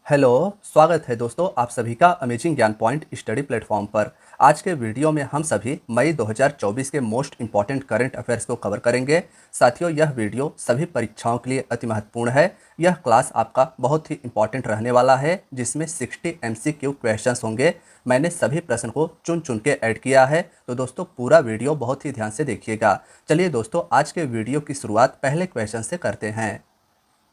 Hello, स्वागत है दोस्तों आप सभी का अमेजिंग ज्ञान पॉइंट स्टडी प्लेटफॉर्म पर। आज के वीडियो में हम सभी मई 2024 के मोस्ट इंपॉर्टेंट करंट अफेयर्स को कवर करेंगे। साथियों, यह वीडियो सभी परीक्षाओं के लिए अति महत्वपूर्ण है। यह क्लास आपका बहुत ही इंपॉर्टेंट रहने वाला है, जिसमें 60 MCQ क्वेश्चंस होंगे। मैंने सभी प्रश्न को चुन चुन के ऐड किया है, तो दोस्तों पूरा वीडियो बहुत ही ध्यान से देखिएगा। चलिए दोस्तों, आज के वीडियो की शुरुआत पहले क्वेश्चन से करते हैं।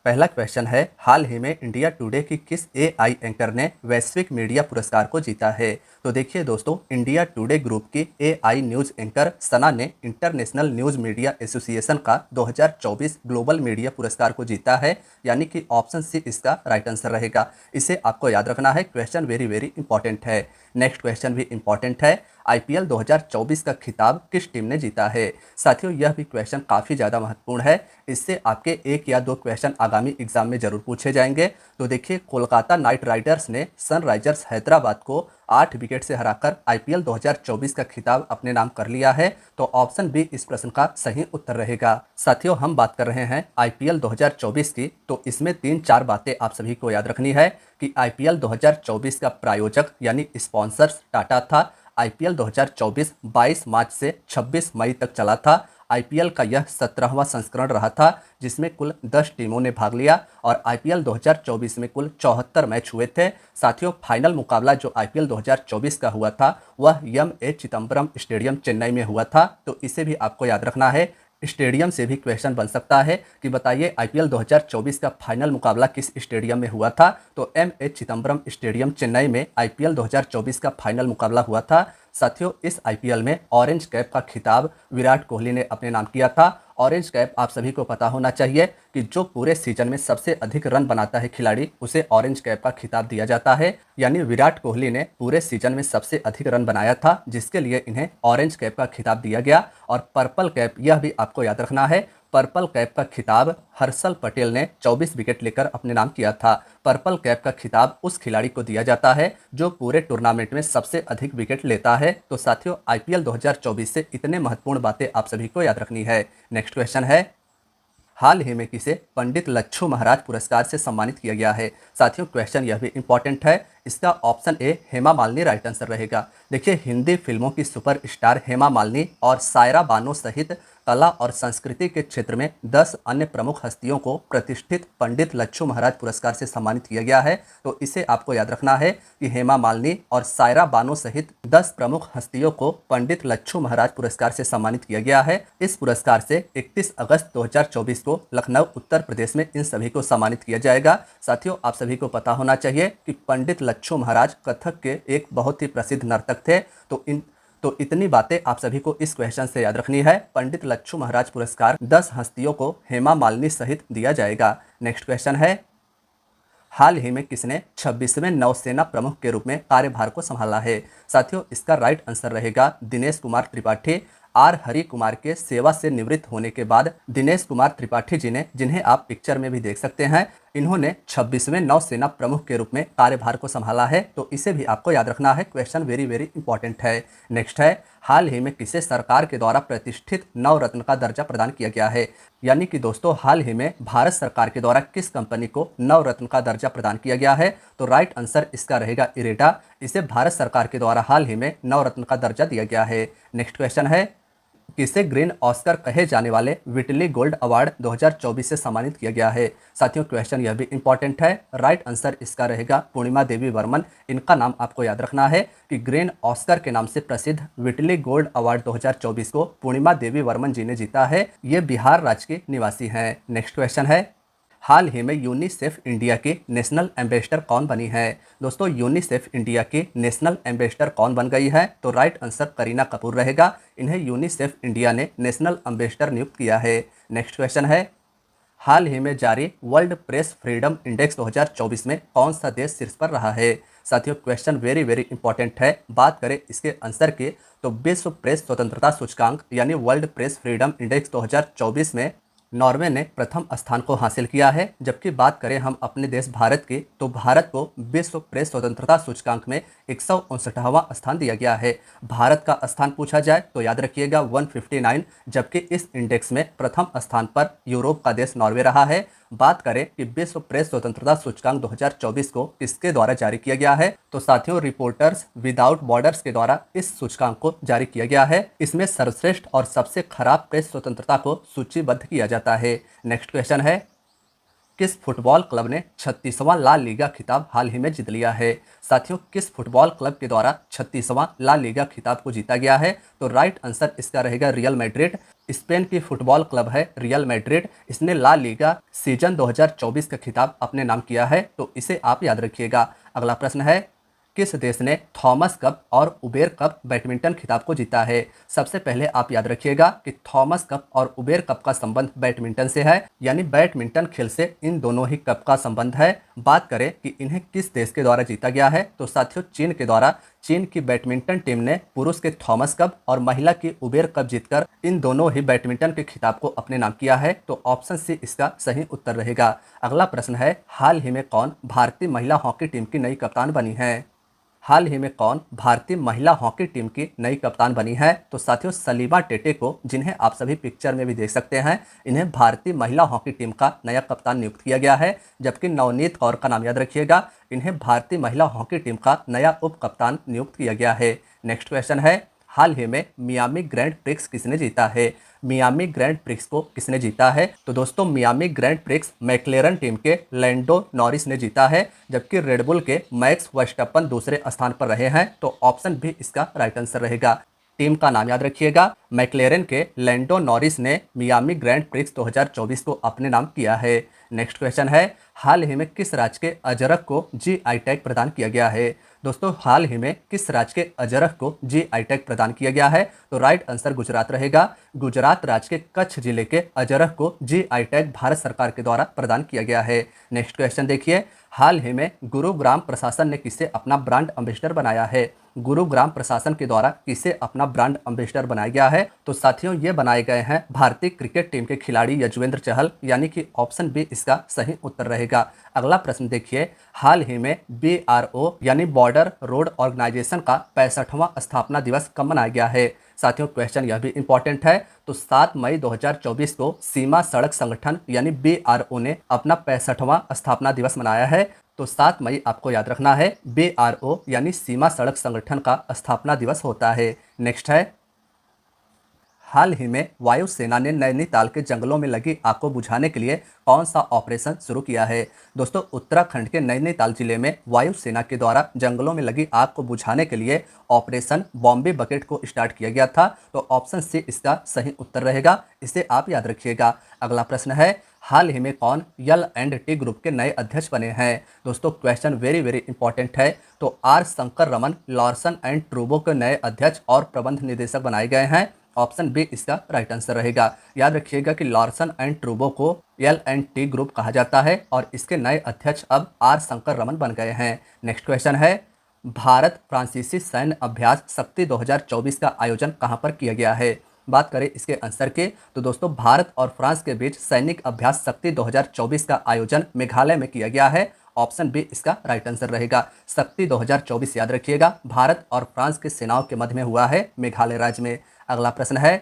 पहला क्वेश्चन है, हाल ही में इंडिया टुडे की किस एआई एंकर ने वैश्विक मीडिया पुरस्कार को जीता है? तो देखिए दोस्तों, इंडिया टुडे ग्रुप की एआई न्यूज़ एंकर सना ने इंटरनेशनल न्यूज़ मीडिया एसोसिएशन का 2024 ग्लोबल मीडिया पुरस्कार को जीता है, यानी कि ऑप्शन सी इसका राइट आंसर रहेगा। इसे आपको याद रखना है, क्वेश्चन वेरी वेरी इंपॉर्टेंट है। नेक्स्ट क्वेश्चन भी इंपॉर्टेंट है, आईपीएल 2024 का खिताब किस टीम ने जीता है? साथियों, यह भी क्वेश्चन काफ़ी ज़्यादा महत्वपूर्ण है। इससे आपके एक या दो क्वेश्चन आगामी एग्जाम में जरूर पूछे जाएंगे। तो देखिए, कोलकाता नाइट राइडर्स ने सनराइजर्स हैदराबाद को 8 विकेट से हराकर आईपीएल 2024 का खिताब अपने नाम कर लिया है। तो ऑप्शन बी इस प्रश्न का सही उत्तर रहेगा। साथियों, हम बात कर रहे हैं आईपीएल 2024 की, तो इसमें 3-4 बातें आप सभी को याद रखनी है कि आईपीएल 2024 का प्रायोजक यानी स्पॉन्सर्स टाटा था। आईपीएल 2024 22 मार्च से 26 मई तक चला था। आईपीएल का यह 17वां संस्करण रहा था, जिसमें कुल 10 टीमों ने भाग लिया और आईपीएल 2024 में कुल 74 मैच हुए थे। साथियों, फाइनल मुकाबला जो आईपीएल 2024 का हुआ था वह एम.ए. चिदम्बरम स्टेडियम चेन्नई में हुआ था। तो इसे भी आपको याद रखना है। स्टेडियम से भी क्वेश्चन बन सकता है कि बताइए आईपीएल 2024 का फाइनल मुकाबला किस स्टेडियम में हुआ था? तो एम.ए. चिदम्बरम स्टेडियम चेन्नई में आईपीएल 2024 का फाइनल मुकाबला हुआ था। साथियों, इस आईपीएल में ऑरेंज कैप का खिताब विराट कोहली ने अपने नाम किया था। ऑरेंज कैप आप सभी को पता होना चाहिए कि जो पूरे सीजन में सबसे अधिक रन बनाता है खिलाड़ी, उसे ऑरेंज कैप का खिताब दिया जाता है। यानी विराट कोहली ने पूरे सीजन में सबसे अधिक रन बनाया था, जिसके लिए इन्हें ऑरेंज कैप का खिताब दिया गया। और पर्पल कैप, यह भी आपको याद रखना है, पर्पल कैप का खिताब हर्षल पटेल ने 24 विकेट लेकर अपने नाम किया था। पर्पल कैप का खिताब उस खिलाड़ी को दिया जाता है जो पूरे टूर्नामेंट में सबसे अधिक विकेट लेता है। तो साथियों, आईपीएल 2024 से इतने महत्वपूर्ण बातें आप सभी को याद रखनी है। नेक्स्ट क्वेश्चन है, हाल ही में किसे पंडित लच्छू महाराज पुरस्कार से सम्मानित किया गया है? साथियों, क्वेश्चन यह भी इंपॉर्टेंट है। इसका option A Hema Malini right answer रहेगा। देखिए, हिंदी फिल्मों की सुपरस्टार हेमा मालिनी और सायरा बानो सहित कला और संस्कृति के क्षेत्र में 10 अन्य प्रमुख हस्तियों को प्रतिष्ठित पंडित लच्छू महाराज पुरस्कार से सम्मानित किया गया है। तो इसे आपको याद रखना है कि हेमा मालिनी और सायरा बानो सहित 10 प्रमुख हस्तियों को पंडित लच्छू महाराज पुरस्कार से सम्मानित किया गया है। इस पुरस्कार से 31 अगस्त 2024 को लखनऊ उत्तर प्रदेश में इन सभी को सम्मानित किया जाएगा। साथियों, आप सभी को पता होना चाहिए कि पंडित लच्छू महाराज कथक के एक बहुत ही प्रसिद्ध नर्तक थे। तो इतनी बातें आप सभी को इस क्वेश्चन से याद रखनी है। पंडित लच्छू महाराज पुरस्कार 10 हस्तियों को हेमा मालिनी सहित दिया जाएगा। नेक्स्ट क्वेश्चन है, हाल ही में किसने 26वें नौसेना प्रमुख के रूप में कार्यभार को संभाला है? साथियों, इसका राइट आंसर रहेगा दिनेश कुमार त्रिपाठी। आर हरि कुमार के सेवा से निवृत्त होने के बाद दिनेश कुमार त्रिपाठी जी ने, जिन्हें आप पिक्चर में भी देख सकते हैं, इन्होंने 26वें नौसेना प्रमुख के रूप में कार्यभार को संभाला है। तो इसे भी आपको याद रखना है, क्वेश्चन वेरी वेरी इंपॉर्टेंट है। नेक्स्ट है, हाल ही में किसे सरकार के द्वारा प्रतिष्ठित नवरत्न का दर्जा प्रदान किया गया है? यानी कि दोस्तों, हाल ही में भारत सरकार के द्वारा किस कंपनी को नवरत्न का दर्जा प्रदान किया गया है? तो राइट आंसर इसका रहेगा इरेडा। इसे भारत सरकार के द्वारा हाल ही में नवरत्न का दर्जा दिया गया है। नेक्स्ट क्वेश्चन है, किसे ग्रीन ऑस्कर कहे जाने वाले विटली गोल्ड अवार्ड 2024 से सम्मानित किया गया है? साथियों, क्वेश्चन यह भी इंपॉर्टेंट है। राइट आंसर इसका रहेगा पूर्णिमा देवी वर्मन। इनका नाम आपको याद रखना है कि ग्रीन ऑस्कर के नाम से प्रसिद्ध विटली गोल्ड अवार्ड 2024 को पूर्णिमा देवी वर्मन जी ने जीता है। ये बिहार राज्य के निवासी हैं। नेक्स्ट क्वेश्चन है, हाल ही में यूनिसेफ इंडिया की नेशनल एम्बेसडर कौन बनी है? दोस्तों, यूनिसेफ इंडिया की नेशनल एम्बेसडर कौन बन गई है? तो राइट आंसर करीना कपूर रहेगा। इन्हें यूनिसेफ इंडिया ने नेशनल एम्बेसडर नियुक्त किया है। नेक्स्ट क्वेश्चन है, हाल ही में जारी वर्ल्ड प्रेस फ्रीडम इंडेक्स 2024 में कौन सा देश शीर्ष पर रहा है? साथियों, क्वेश्चन वेरी वेरी इंपॉर्टेंट है। बात करें इसके आंसर के, तो विश्व प्रेस स्वतंत्रता सूचकांक यानी वर्ल्ड प्रेस फ्रीडम इंडेक्स 2024 में नॉर्वे ने प्रथम स्थान को हासिल किया है। जबकि बात करें हम अपने देश भारत की, तो भारत को विश्व प्रेस स्वतंत्रता सूचकांक में 159वां स्थान दिया गया है। भारत का स्थान पूछा जाए तो याद रखिएगा 159, जबकि इस इंडेक्स में प्रथम स्थान पर यूरोप का देश नॉर्वे रहा है। बात करें कि विश्व प्रेस स्वतंत्रता सूचकांक 2024 को किसके द्वारा जारी किया गया है, तो साथियों रिपोर्टर्स विदाउट बॉर्डर्स के द्वारा इस सूचकांक को जारी किया गया है। इसमें सर्वश्रेष्ठ और सबसे खराब प्रेस स्वतंत्रता को सूचीबद्ध किया जाता है। नेक्स्ट क्वेश्चन है, किस फुटबॉल क्लब ने 36वां ला लीगा खिताब हाल ही में जीत लिया है। साथियों किस फुटबॉल क्लब के द्वारा 36वां ला लीगा खिताब को जीता गया है, तो राइट आंसर इसका रहेगा रियल मैड्रिड। स्पेन की फुटबॉल क्लब है रियल मैड्रिड। इसने ला लीगा सीजन 2024 का खिताब अपने नाम किया है, तो इसे आप याद रखिएगा। अगला प्रश्न है, किस देश ने थॉमस कप और उबेर कप बैडमिंटन खिताब को जीता है। सबसे पहले आप याद रखिएगा कि थॉमस कप और उबेर कप का संबंध बैडमिंटन से है, यानी बैडमिंटन खेल से इन दोनों ही कप का संबंध है। बात करें कि इन्हें किस देश के द्वारा जीता गया है, तो साथियों चीन के द्वारा। चीन की बैडमिंटन टीम ने पुरुष के थॉमस कप और महिला की उबेर कप जीतकर इन दोनों ही बैडमिंटन के खिताब को अपने नाम किया है, तो ऑप्शन सी इसका सही उत्तर रहेगा। अगला प्रश्न है, हाल ही में कौन भारतीय महिला हॉकी टीम की नई कप्तान बनी है। हाल ही में कौन भारतीय महिला हॉकी टीम की नई कप्तान बनी है, तो साथियों सलीमा टेटे को, जिन्हें आप सभी पिक्चर में भी देख सकते हैं, इन्हें भारतीय महिला हॉकी टीम का नया कप्तान नियुक्त किया गया है। जबकि नवनीत कौर का नाम याद रखिएगा, इन्हें भारतीय महिला हॉकी टीम का नया उप कप्तान नियुक्त किया गया है। नेक्स्ट क्वेश्चन है, हाल ही में मियामी ग्रैंड प्रिक्स किसने जीता है। मियामी ग्रैंड प्रिक्स को किसने जीता है, तो दोस्तों मियामी ग्रैंड प्रिक्स मैक्लेरन टीम के लैंडो नॉरिस ने जीता है, जबकि रेडबुल के मैक्स वर्स्टप्पन दूसरे स्थान पर रहे हैं, तो ऑप्शन भी इसका राइट आंसर रहेगा। टीम का नाम याद रखिएगा, मैक्लेरन के लैंडो नॉरिस ने मियामी ग्रैंड प्रिक्स 2024 को अपने नाम किया है। नेक्स्ट क्वेश्चन है, हाल ही में किस राज्य के अजरक को जीआई टैग प्रदान किया गया है। दोस्तों हाल ही में किस राज्य के अजरक को जीआई टैग प्रदान किया गया है, तो राइट आंसर गुजरात रहेगा। गुजरात राज्य के कच्छ जिले के अजरक को जीआई टैग भारत सरकार के द्वारा प्रदान किया गया है। नेक्स्ट क्वेश्चन देखिए, हाल ही में गुरुग्राम प्रशासन ने किसे अपना ब्रांड एम्बेसडर बनाया है। गुरुग्राम प्रशासन के द्वारा किसे अपना ब्रांड एम्बेसडर बनाया गया है, तो साथियों ये बनाए गए हैं भारतीय क्रिकेट टीम के खिलाड़ी यजुवेंद्र चहल, यानी कि ऑप्शन बी इसका सही उत्तर रहेगा। अगला प्रश्न देखिए, हाल ही में BRO यानी बॉर्डर रोड ऑर्गेनाइजेशन का 65वां स्थापना दिवस कब मनाया गया है। साथियों क्वेश्चन यह भी इंपॉर्टेंट है, तो 7 मई 2024 को सीमा सड़क संगठन यानी BRO ने अपना 65वां स्थापना दिवस मनाया है। तो 7 मई आपको याद रखना है, BRO यानी सीमा सड़क संगठन का स्थापना दिवस होता है। नेक्स्ट है, हाल ही में वायुसेना ने नैनीताल के जंगलों में लगी आग को बुझाने के लिए कौन सा ऑपरेशन शुरू किया है। दोस्तों उत्तराखंड के नैनीताल जिले में वायुसेना के द्वारा जंगलों में लगी आग को बुझाने के लिए ऑपरेशन बॉम्बे बकेट को स्टार्ट किया गया था, तो ऑप्शन सी इसका सही उत्तर रहेगा। इसे आप याद रखिएगा। अगला प्रश्न है, हाल ही में कौन L&T ग्रुप के नए अध्यक्ष बने हैं। दोस्तों क्वेश्चन वेरी इंपॉर्टेंट है, तो R Shankar Raman Larsen and ट्रूबो के नए अध्यक्ष और प्रबंध निदेशक बनाए गए हैं। ऑप्शन बी इसका राइट आंसर रहेगा। याद रखिएगा कि लॉर्सन एंड ट्रूबो को L&T ग्रुप कहा जाता है और इसके नए अध्यक्ष अब आर शंकर रमन बन गए हैं। नेक्स्ट क्वेश्चन है, भारत फ्रांसीसी सैन्य अभ्यास शक्ति 2024 का आयोजन कहां पर किया गया है। बात करें इसके आंसर के, तो दोस्तों भारत और फ्रांस के बीच सैनिक अभ्यास शक्ति 2024 का आयोजन मेघालय में किया गया है। ऑप्शन बी इसका राइट आंसर रहेगा। शक्ति 2024 याद रखिएगा, भारत और फ्रांस की सेनाओं के मध्य में हुआ है मेघालय राज्य में। अगला प्रश्न है,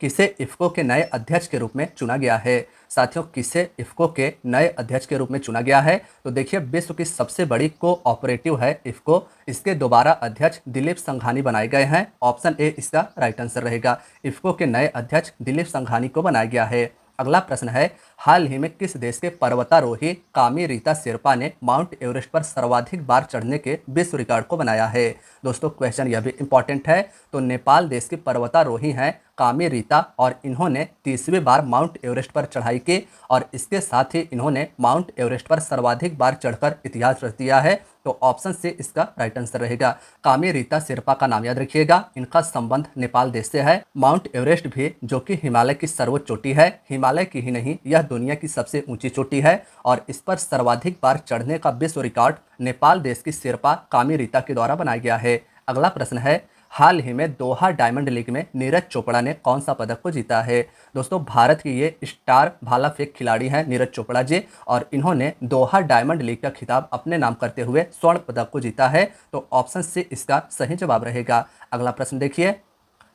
किसे इफ्को के नए अध्यक्ष के रूप में चुना गया है। साथियों किसे इफ्को के नए अध्यक्ष के रूप में चुना गया है, तो देखिए विश्व की सबसे बड़ी कोऑपरेटिव है इफ्को। इसके दोबारा अध्यक्ष दिलीप संघानी बनाए गए हैं। ऑप्शन ए इसका राइट आंसर रहेगा। इफ्को के नए अध्यक्ष दिलीप संघानी को बनाया गया है। अगला प्रश्न है, हाल ही में किस देश के पर्वतारोही कामी रीता शेरपा ने माउंट एवरेस्ट पर सर्वाधिक बार चढ़ने के विश्व रिकॉर्ड को बनाया है। दोस्तों क्वेश्चन यह भी इंपॉर्टेंट है, तो नेपाल देश के पर्वतारोही हैं कामी रीता और इन्होंने 30वीं बार माउंट एवरेस्ट पर चढ़ाई की और इसके साथ ही इन्होंने माउंट एवरेस्ट पर सर्वाधिक बार चढ़कर इतिहास रच दिया है। तो ऑप्शन से इसका राइट आंसर रहेगा। कामी रीता शेरपा का नाम याद रखिएगा, इनका संबंध नेपाल देश से है। माउंट एवरेस्ट भी जो कि हिमालय की सर्वोच्च चोटी है, हिमालय की ही नहीं यह दुनिया की सबसे ऊंची चोटी है और इस पर सर्वाधिक बार चढ़ने का विश्व रिकॉर्ड नेपाल देश की शेरपा कामी रीता के द्वारा बनाया गया है। अगला प्रश्न है, हाल ही में दोहा डायमंड लीग में नीरज चोपड़ा ने कौन सा पदक को जीता है। दोस्तों भारत की ये स्टार भाला फेंक खिलाड़ी हैं नीरज चोपड़ा जी और इन्होंने दोहा डायमंड लीग का खिताब अपने नाम करते हुए स्वर्ण पदक को जीता है। तो ऑप्शन सी इसका सही जवाब रहेगा। अगला प्रश्न देखिए,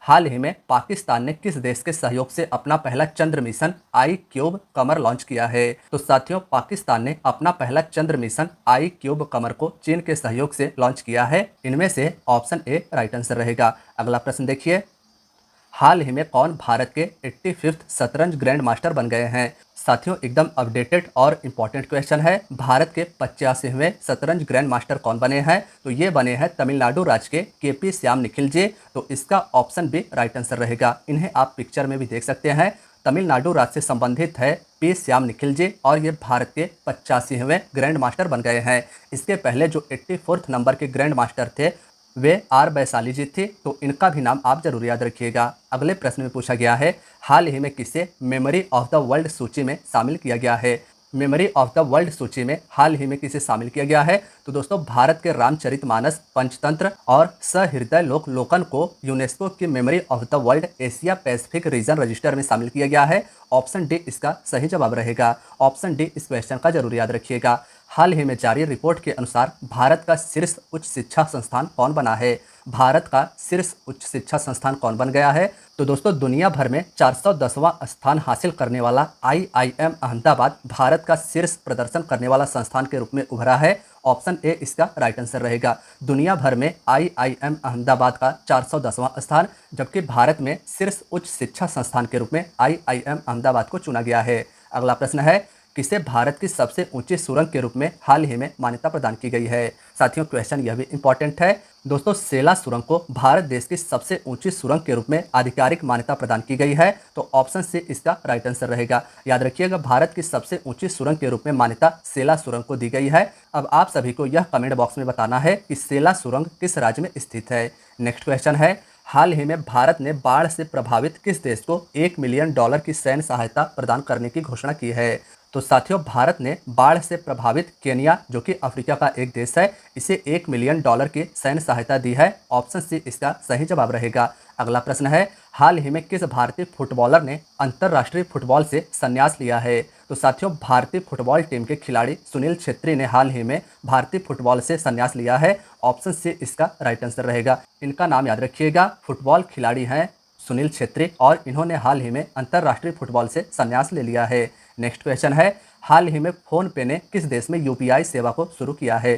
हाल ही में पाकिस्तान ने किस देश के सहयोग से अपना पहला चंद्र मिशन iCube कमर लॉन्च किया है? तो साथियों, पाकिस्तान ने अपना पहला चंद्र मिशन iCube कमर को चीन के सहयोग से लॉन्च किया है। इनमें से ऑप्शन ए राइट आंसर रहेगा। अगला प्रश्न देखिए, हाल ही में कौन भारत के 85th शतरंज ग्रैंड मास्टर बन गए हैं? साथियों, एकदम अपडेटेड और इम्पोर्टेंट क्वेश्चन है। भारत के 85वें शतरंज ग्रैंड मास्टर कौन बने हैं? तो ये बने हैं तमिलनाडु राज्य के केपी श्याम निखिल जी। तो इसका ऑप्शन भी राइट आंसर रहेगा। इन्हें आप पिक्चर में भी देख सकते हैं। तमिलनाडु राज्य से संबंधित है पी श्याम निखिल जी और ये भारत के 85वें ग्रैंड मास्टर बन गए हैं। इसके पहले जो 84th नंबर के ग्रैंड मास्टर थे वे आर वैशाली जी थे। तो इनका भी नाम आप जरूर याद रखिएगा। अगले प्रश्न में पूछा गया है, हाल ही में किसे मेमोरी ऑफ द वर्ल्ड सूची में शामिल किया गया है? मेमोरी ऑफ द वर्ल्ड सूची में हाल ही में किसे शामिल किया गया है? तो दोस्तों, भारत के रामचरितमानस, पंचतंत्र और सहृदय लोकन को यूनेस्को की memory of the world Asia Pacific region register में शामिल किया गया है। ऑप्शन डी इसका सही जवाब रहेगा। ऑप्शन डी इस क्वेश्चन का जरूर याद रखिएगा। हाल ही में जारी रिपोर्ट के अनुसार भारत का शीर्ष उच्च शिक्षा संस्थान कौन बना है? भारत का शीर्ष उच्च शिक्षा संस्थान कौन बन गया है? तो दोस्तों, दुनिया भर में 410वां स्थान हासिल करने वाला IIM अहमदाबाद भारत का शीर्ष प्रदर्शन करने वाला संस्थान के रूप में उभरा है। ऑप्शन ए इसका राइट आंसर रहेगा। दुनिया भर में IIM अहमदाबाद का 410वां स्थान, जबकि भारत में शीर्ष उच्च शिक्षा संस्थान के रूप में IIM अहमदाबाद को चुना गया है। अगला प्रश्न है, किसे भारत की सबसे ऊंची सुरंग के रूप में हाल ही में मान्यता प्रदान की गई है? साथियों, क्वेश्चन यह भी इंपॉर्टेंट है। दोस्तों, सेला सुरंग को भारत देश की सबसे ऊंची सुरंग के रूप में आधिकारिक मान्यता प्रदान की गई है। तो ऑप्शन सी इसका राइट आंसर रहेगा। याद रखिएगा, भारत की सबसे ऊंची सुरंग के रूप में मान्यता सेला सुरंग को दी गई है। अब आप सभी को यह कमेंट बॉक्स में बताना है कि सेला सुरंग किस राज्य में स्थित है। नेक्स्ट क्वेश्चन है, हाल ही में भारत ने बाढ़ से प्रभावित किस देश को $1 मिलियन की सैन्य सहायता प्रदान करने की घोषणा की है? तो साथियों, भारत ने बाढ़ से प्रभावित केनिया, जो कि अफ्रीका का एक देश है, इसे $1 मिलियन की सैन्य सहायता दी है। ऑप्शन सी इसका सही जवाब रहेगा। अगला प्रश्न है, हाल ही में किस भारतीय फुटबॉलर ने अंतर्राष्ट्रीय फुटबॉल से संन्यास लिया है? तो साथियों, भारतीय फुटबॉल टीम के खिलाड़ी सुनील छेत्री ने हाल ही में भारतीय फुटबॉल से संन्यास लिया है। ऑप्शन सी इसका राइट आंसर रहेगा। इनका नाम याद रखिएगा। फुटबॉल खिलाड़ी हैं सुनील छेत्री और इन्होंने हाल ही में अंतर्राष्ट्रीय फुटबॉल से संन्यास ले लिया है। नेक्स्ट क्वेश्चन है, हाल ही में फोन पे ने किस देश में UPI सेवा को शुरू किया है?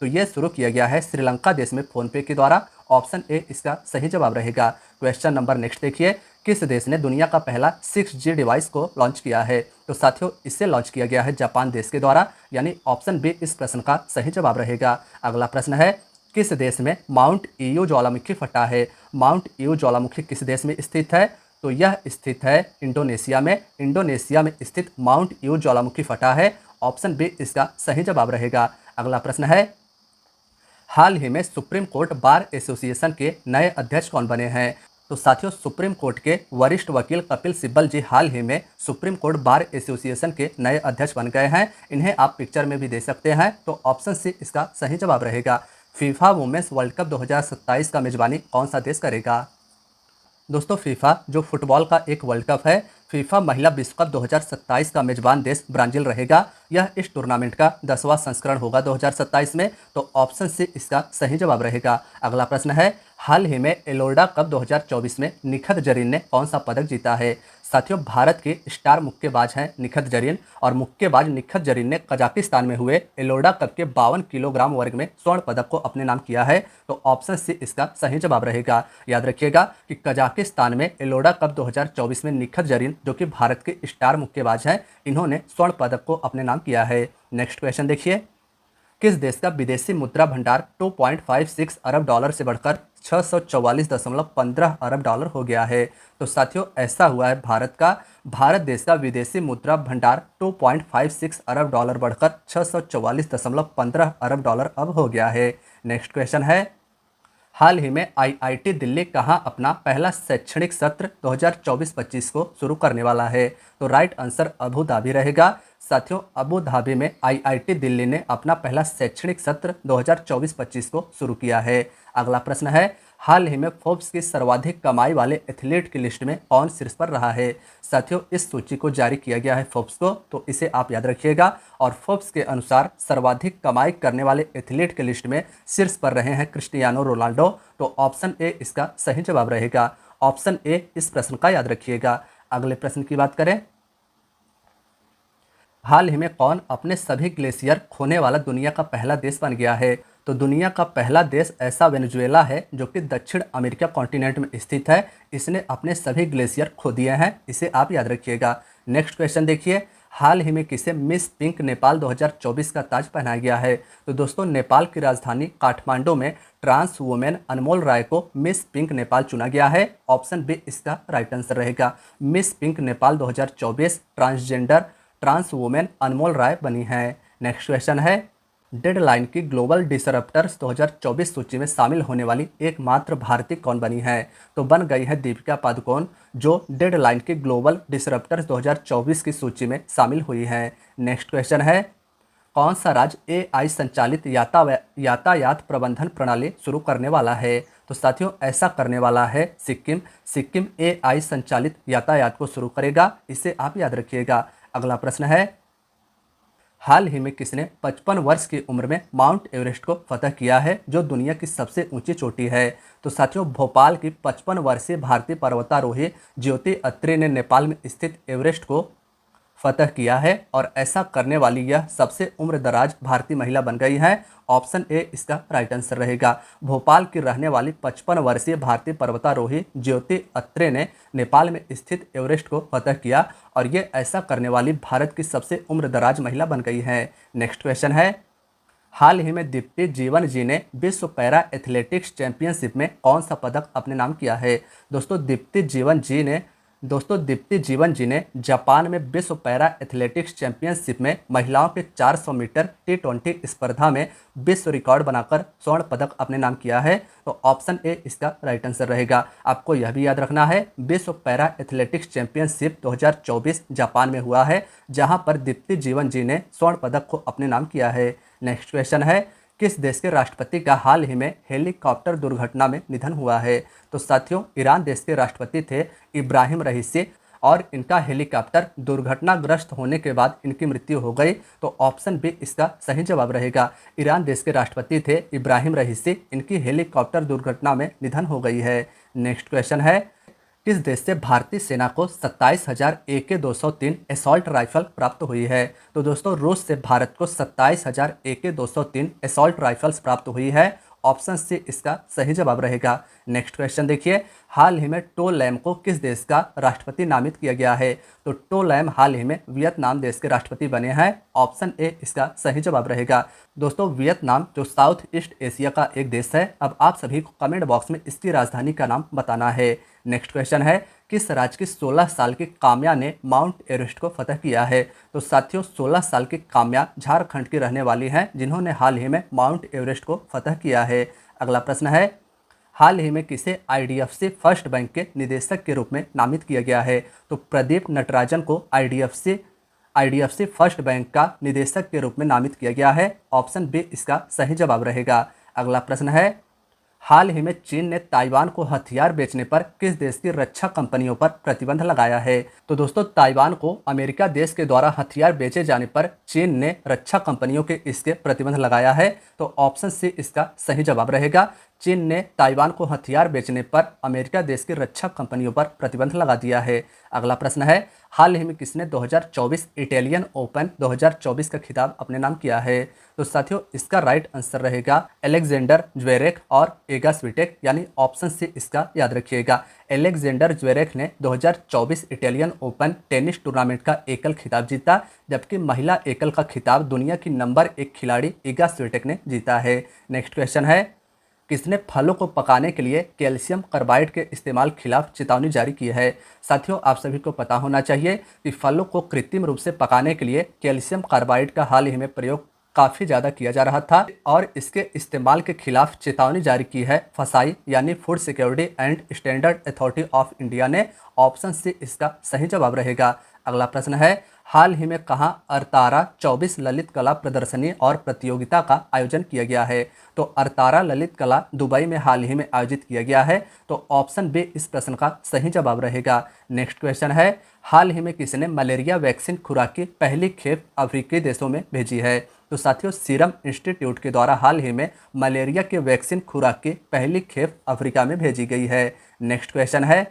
तो यह शुरू किया गया है श्रीलंका देश में फोन पे के द्वारा। ऑप्शन ए इसका सही जवाब रहेगा। क्वेश्चन नंबर नेक्स्ट देखिए, किस देश ने दुनिया का पहला 6G डिवाइस को लॉन्च किया है? तो साथियों, इसे लॉन्च किया गया है जापान देश के द्वारा, यानी ऑप्शन बी इस प्रश्न का सही जवाब रहेगा। अगला प्रश्न है, किस देश में माउंट ईयू ज्वालामुखी फटा है? माउंट ईयू ज्वालामुखी किस देश में स्थित है? तो यह स्थित है इंडोनेशिया में। इंडोनेशिया में स्थित माउंट ईयू ज्वालामुखी फटा है। ऑप्शन बी इसका सही जवाब रहेगा। अगला प्रश्न है, हाल ही में सुप्रीम कोर्ट बार एसोसिएशन के नए अध्यक्ष कौन बने हैं? तो साथियों, सुप्रीम कोर्ट के वरिष्ठ वकील कपिल सिब्बल जी हाल ही में सुप्रीम कोर्ट बार एसोसिएशन के नए अध्यक्ष बन गए हैं। इन्हें आप पिक्चर में भी देख सकते हैं। तो ऑप्शन सी इसका सही जवाब रहेगा। फीफा वुमेन्स वर्ल्ड कप 2027 का मेजबानी कौन सा देश करेगा? दोस्तों, फीफा जो फुटबॉल का एक वर्ल्ड कप है, फीफा महिला विश्व कप 2027 का मेजबान देश ब्राजील रहेगा। यह इस टूर्नामेंट का 10वां संस्करण होगा 2027 में। तो ऑप्शन सी इसका सही जवाब रहेगा। अगला प्रश्न है, हाल ही में एलोर्डा कप 2024 में निखत जरीन ने कौन सा पदक जीता है? साथियों, भारत के स्टार मुक्केबाज हैं निखत जरीन और मुक्केबाज निखत जरीन ने कजाकिस्तान में हुए एलोर्डा कप के 52 किलोग्राम वर्ग में स्वर्ण पदक को अपने नाम किया है। तो ऑप्शन सी इसका सही जवाब रहेगा। याद रखिएगा कि कजाकिस्तान में एलोर्डा कप 2024 में निखत जरीन, जो कि भारत के स्टार मुक्केबाज हैं, इन्होंने स्वर्ण पदक को अपने नाम किया है। नेक्स्ट क्वेश्चन देखिए, किस देश का विदेशी मुद्रा भंडार $2.56 अरब से बढ़कर $644.15 अरब हो गया है? तो साथियों, ऐसा हुआ है भारत देश का विदेशी मुद्रा भंडार $2.56 अरब बढ़कर $644.15 अरब अब हो गया है। नेक्स्ट क्वेश्चन है, हाल ही में IIT दिल्ली कहाँ अपना पहला शैक्षणिक सत्र 2024-25 को शुरू करने वाला है? तो राइट आंसर अबू धाबी रहेगा। साथियों, अबू धाबी में IIT दिल्ली ने अपना पहला शैक्षणिक सत्र 2024-25 को शुरू किया है। अगला प्रश्न है, हाल ही में फोर्ब्स की सर्वाधिक कमाई वाले एथलीट की लिस्ट में कौन शीर्ष पर रहा है? साथियों, इस सूची को जारी किया गया है फोर्ब्स को, तो इसे आप याद रखिएगा। और फोर्ब्स के अनुसार सर्वाधिक कमाई करने वाले एथलीट के लिस्ट में शीर्ष पर रहे हैं क्रिस्टियानो रोनाल्डो। तो ऑप्शन ए इसका सही जवाब रहेगा। ऑप्शन ए इस प्रश्न का याद रखिएगा। अगले प्रश्न की बात करें, हाल ही में कौन अपने सभी ग्लेशियर खोने वाला दुनिया का पहला देश बन गया है? तो दुनिया का पहला देश ऐसा वेनेजुएला है जो कि दक्षिण अमेरिका कॉन्टिनेंट में स्थित है। इसने अपने सभी ग्लेशियर खो दिए हैं, इसे आप याद रखिएगा। नेक्स्ट क्वेश्चन देखिए, हाल ही में किसे मिस पिंक नेपाल 2024 का ताज पहनाया गया है? तो दोस्तों नेपाल की राजधानी काठमांडू में ट्रांस वुमेन अनमोल राय को मिस पिंक नेपाल चुना गया है। ऑप्शन बी इसका राइट आंसर रहेगा। Miss Pink Nepal 2024 transgender trans women Anmol Rai बनी है। नेक्स्ट क्वेश्चन है, डेडलाइन की ग्लोबल डिसरप्टर्स 2024 सूची में शामिल होने वाली एकमात्र भारतीय कौन बनी है? तो बन गई है दीपिका पादुकोण, जो डेडलाइन की ग्लोबल डिसरप्टर्स 2024 की सूची में शामिल हुई है। नेक्स्ट क्वेश्चन है, कौन सा राज्य एआई संचालित यातायात प्रबंधन प्रणाली शुरू करने वाला है? तो साथियों ऐसा करने वाला है सिक्किम। सिक्किम एआई संचालित यातायात को शुरू करेगा, इसे आप याद रखिएगा। अगला प्रश्न है, हाल ही में किसने 55 वर्ष की उम्र में माउंट एवरेस्ट को फतह किया है, जो दुनिया की सबसे ऊंची चोटी है? तो साथियों भोपाल की 55 वर्षीय भारतीय पर्वतारोही ज्योति अत्री ने नेपाल में स्थित एवरेस्ट को फतह किया है और ऐसा करने वाली यह सबसे उम्रदराज भारतीय महिला बन गई है। ऑप्शन ए इसका राइट आंसर रहेगा। भोपाल की रहने वाली 55 वर्षीय भारतीय पर्वतारोही ज्योति अत्रे ने नेपाल में स्थित एवरेस्ट को फतह किया और ये ऐसा करने वाली भारत की सबसे उम्रदराज महिला बन गई है। नेक्स्ट क्वेश्चन है, हाल ही में दीप्ति जीवन जी ने विश्व पैरा एथलेटिक्स चैंपियनशिप में कौन सा पदक अपने नाम किया है? दोस्तों दीप्ति जीवन जी ने जापान में विश्व पैरा एथलेटिक्स चैंपियनशिप में महिलाओं के 400 मीटर T20 स्पर्धा में विश्व रिकॉर्ड बनाकर स्वर्ण पदक अपने नाम किया है। तो ऑप्शन ए इसका राइट आंसर रहेगा। आपको यह भी याद रखना है, विश्व पैरा एथलेटिक्स चैंपियनशिप 2024 जापान में हुआ है, जहां पर दीप्ति जीवन जी ने स्वर्ण पदक को अपने नाम किया है। नेक्स्ट क्वेश्चन है, किस देश के राष्ट्रपति का हाल ही में हेलीकॉप्टर दुर्घटना में निधन हुआ है? तो साथियों ईरान देश के राष्ट्रपति थे इब्राहिम रईसी और इनका हेलीकॉप्टर दुर्घटनाग्रस्त होने के बाद इनकी मृत्यु हो गई। तो ऑप्शन बी इसका सही जवाब रहेगा। ईरान देश के राष्ट्रपति थे इब्राहिम रईसी, इनकी हेलीकॉप्टर दुर्घटना में निधन हो गई है। नेक्स्ट क्वेश्चन है, किस देश से भारतीय सेना को 27,000 AK-203 असॉल्ट राइफल प्राप्त हुई है? तो दोस्तों रूस से भारत को 27,000 AK-203 असॉल्ट राइफल्स प्राप्त हुई है। ऑप्शन सी इसका सही जवाब रहेगा। नेक्स्ट क्वेश्चन देखिए, हाल ही में टो लैम को किस देश का राष्ट्रपति नामित किया गया है? तो टो लैम हाल ही में वियतनाम देश के राष्ट्रपति बने हैं। ऑप्शन ए इसका सही जवाब रहेगा। दोस्तों वियतनाम जो साउथ ईस्ट एशिया का एक देश है। अब आप सभी को कमेंट बॉक्स में इसकी राजधानी का नाम बताना है। नेक्स्ट क्वेश्चन है, किस राज्य की 16 साल की काम्या ने माउंट एवरेस्ट को फतह किया है? तो साथियों 16 साल की काम्या झारखंड की रहने वाली हैं, जिन्होंने हाल ही में माउंट एवरेस्ट को फतह किया है। अगला प्रश्न है, हाल ही में किसे IDFC फर्स्ट बैंक के निदेशक के रूप में नामित किया गया है? तो प्रदीप नटराजन को IDFC फर्स्ट बैंक का निदेशक के रूप में नामित किया गया है। ऑप्शन बी इसका सही जवाब रहेगा। अगला प्रश्न है, हाल ही में चीन ने ताइवान को हथियार बेचने पर किस देश की रक्षा कंपनियों पर प्रतिबंध लगाया है? तो दोस्तों ताइवान को अमेरिका देश के द्वारा हथियार बेचे जाने पर चीन ने रक्षा कंपनियों के इसके प्रतिबंध लगाया है। तो ऑप्शन सी इसका सही जवाब रहेगा। चीन ने ताइवान को हथियार बेचने पर अमेरिका देश की रक्षा कंपनियों पर प्रतिबंध लगा दिया है। अगला प्रश्न है, हाल ही में किसने 2024 इटालियन ओपन 2024 का खिताब अपने नाम किया है? तो साथियों इसका राइट आंसर रहेगा अलेक्जेंडर ज्वेरेव और एगा स्विटेक, यानी ऑप्शन सी इसका याद रखिएगा। अलेक्जेंडर ज्वेरेव ने 2024 इटालियन ओपन टेनिस टूर्नामेंट का एकल खिताब जीता, जबकि महिला एकल का खिताब दुनिया की नंबर 1 खिलाड़ी एगा स्विटेक ने जीता है। नेक्स्ट क्वेश्चन है, किसने फलों को पकाने के लिए कैल्शियम कार्बाइड के इस्तेमाल खिलाफ चेतावनी जारी की है? साथियों आप सभी को पता होना चाहिए कि फलों को कृत्रिम रूप से पकाने के लिए कैल्शियम कार्बाइड का हाल ही में प्रयोग काफ़ी ज़्यादा किया जा रहा था और इसके इस्तेमाल के खिलाफ चेतावनी जारी की है फसाई यानी food security and standard authority of India ने। ऑप्शन सी इसका सही जवाब रहेगा। अगला प्रश्न है, हाल ही में कहाँ अरतारा 24 ललित कला प्रदर्शनी और प्रतियोगिता का आयोजन किया गया है? तो अरतारा ललित कला दुबई में हाल ही में आयोजित किया गया है। तो ऑप्शन बी इस प्रश्न का सही जवाब रहेगा। नेक्स्ट क्वेश्चन है, हाल ही में किसने मलेरिया वैक्सीन खुराक की पहली खेप अफ्रीकी देशों में भेजी है? तो साथियों सीरम इंस्टीट्यूट के द्वारा हाल ही में मलेरिया के वैक्सीन खुराक की पहली खेप अफ्रीका में भेजी गई है। नेक्स्ट क्वेश्चन है,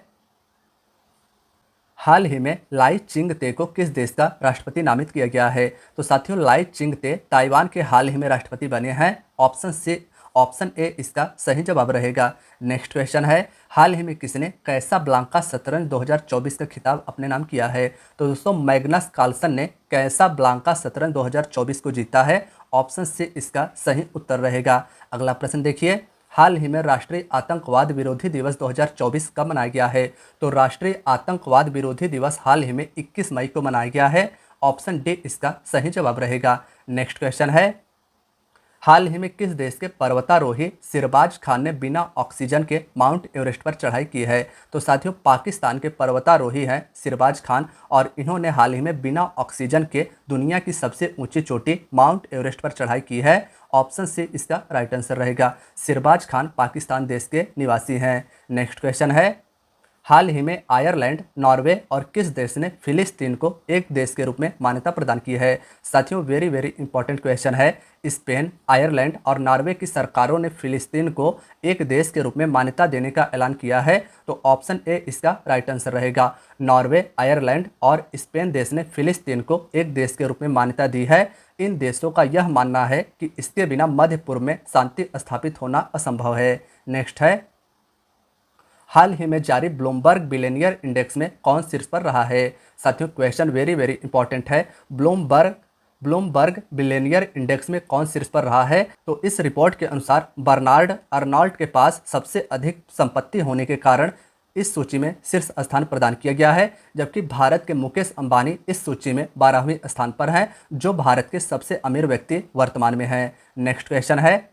हाल ही में लाई चिंग-ते को किस देश का राष्ट्रपति नामित किया गया है? तो साथियों लाई चिंग-ते ताइवान के हाल ही में राष्ट्रपति बने हैं। ऑप्शन ए इसका सही जवाब रहेगा। नेक्स्ट क्वेश्चन है, हाल ही में किसने कैसाब्लांका शतरंज 2024 का खिताब अपने नाम किया है? तो दोस्तों मैग्नस कार्लसन ने कैसाब्लांका शतरंज 2024 को जीता है। ऑप्शन सी इसका सही उत्तर रहेगा। अगला प्रश्न देखिए, हाल ही में राष्ट्रीय आतंकवाद विरोधी दिवस 2024 कब मनाया गया है? तो राष्ट्रीय आतंकवाद विरोधी दिवस हाल ही में 21 मई को मनाया गया है। ऑप्शन डी इसका सही जवाब रहेगा। नेक्स्ट क्वेश्चन है, हाल ही में किस देश के पर्वतारोही सिरबाज खान ने बिना ऑक्सीजन के माउंट एवरेस्ट पर चढ़ाई की है? तो साथियों पाकिस्तान के पर्वतारोही हैं सिरबाज खान और इन्होंने हाल ही में बिना ऑक्सीजन के दुनिया की सबसे ऊंची चोटी माउंट एवरेस्ट पर चढ़ाई की है। ऑप्शन सी इसका राइट आंसर रहेगा। सिरबाज खान पाकिस्तान देश के निवासी हैं। नेक्स्ट क्वेश्चन है, हाल ही में आयरलैंड, नॉर्वे और किस देश ने फिलिस्तीन को एक देश के रूप में मान्यता प्रदान की है? साथियों वेरी वेरी इंपॉर्टेंट क्वेश्चन है। स्पेन, आयरलैंड और नॉर्वे की सरकारों ने फिलिस्तीन को एक देश के रूप में मान्यता देने का ऐलान किया है। तो ऑप्शन ए इसका राइट आंसर रहेगा। नॉर्वे, आयरलैंड और स्पेन देश ने फिलिस्तीन को एक देश के रूप में मान्यता दी है। इन देशों का यह मानना है कि इसके बिना मध्य पूर्व में शांति स्थापित होना असंभव है। नेक्स्ट है, हाल ही में जारी ब्लूमबर्ग बिलियनियर इंडेक्स में कौन शीर्ष पर रहा है? साथियों क्वेश्चन वेरी वेरी इंपॉर्टेंट है। ब्लूमबर्ग बिलियनियर इंडेक्स में कौन शीर्ष पर रहा है? तो इस रिपोर्ट के अनुसार बर्नार्ड अर्नॉल्ट के पास सबसे अधिक संपत्ति होने के कारण इस सूची में शीर्ष स्थान प्रदान किया गया है, जबकि भारत के मुकेश अंबानी इस सूची में 12वें स्थान पर हैं, जो भारत के सबसे अमीर व्यक्ति वर्तमान में हैं। नेक्स्ट क्वेश्चन है,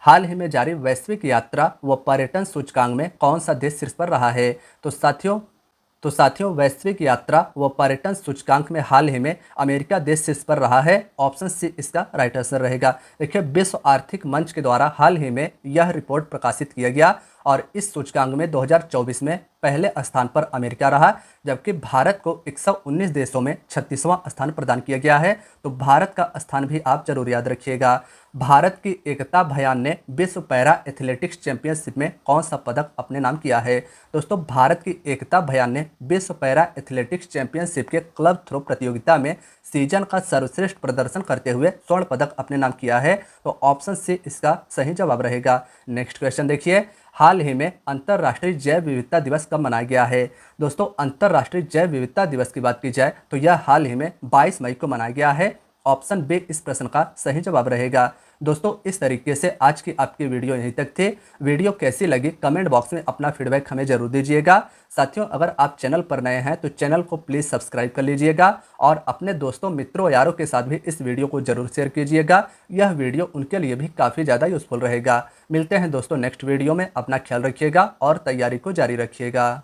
हाल ही में जारी वैश्विक यात्रा व पर्यटन सूचकांक में कौन सा देश शीर्ष पर रहा है? तो साथियों वैश्विक यात्रा व पर्यटन सूचकांक में हाल ही में अमेरिका देश शीर्ष पर रहा है। ऑप्शन सी इसका राइट आंसर रहेगा। देखिए विश्व आर्थिक मंच के द्वारा हाल ही में यह रिपोर्ट प्रकाशित किया गया और इस सूचकांक में 2024 में पहले स्थान पर अमेरिका रहा, जबकि भारत को 119 देशों में 36वां स्थान प्रदान किया गया है। तो भारत का स्थान भी आप जरूर याद रखिएगा। भारत की एकता भयान ने विश्व पैरा एथलेटिक्स चैंपियनशिप में कौन सा पदक अपने नाम किया है? दोस्तों भारत की एकता भयान ने विश्व पैरा एथलेटिक्स चैंपियनशिप के क्लब थ्रो प्रतियोगिता में सीजन का सर्वश्रेष्ठ प्रदर्शन करते हुए स्वर्ण पदक अपने नाम किया है। तो ऑप्शन सी इसका सही जवाब रहेगा। नेक्स्ट क्वेश्चन देखिए, हाल ही में अंतर्राष्ट्रीय जैव विविधता दिवस कब मनाया गया है? दोस्तों अंतर्राष्ट्रीय जैव विविधता दिवस की बात की जाए तो यह हाल ही में 22 मई को मनाया गया है। ऑप्शन बी इस प्रश्न का सही जवाब रहेगा। दोस्तों इस तरीके से आज की आपकी वीडियो यहीं तक थी। वीडियो कैसी लगी कमेंट बॉक्स में अपना फीडबैक हमें जरूर दीजिएगा। साथियों अगर आप चैनल पर नए हैं तो चैनल को प्लीज़ सब्सक्राइब कर लीजिएगा और अपने दोस्तों मित्रों यारों के साथ भी इस वीडियो को जरूर शेयर कीजिएगा। यह वीडियो उनके लिए भी काफ़ी ज़्यादा यूजफुल रहेगा। मिलते हैं दोस्तों नेक्स्ट वीडियो में। अपना ख्याल रखिएगा और तैयारी को जारी रखिएगा।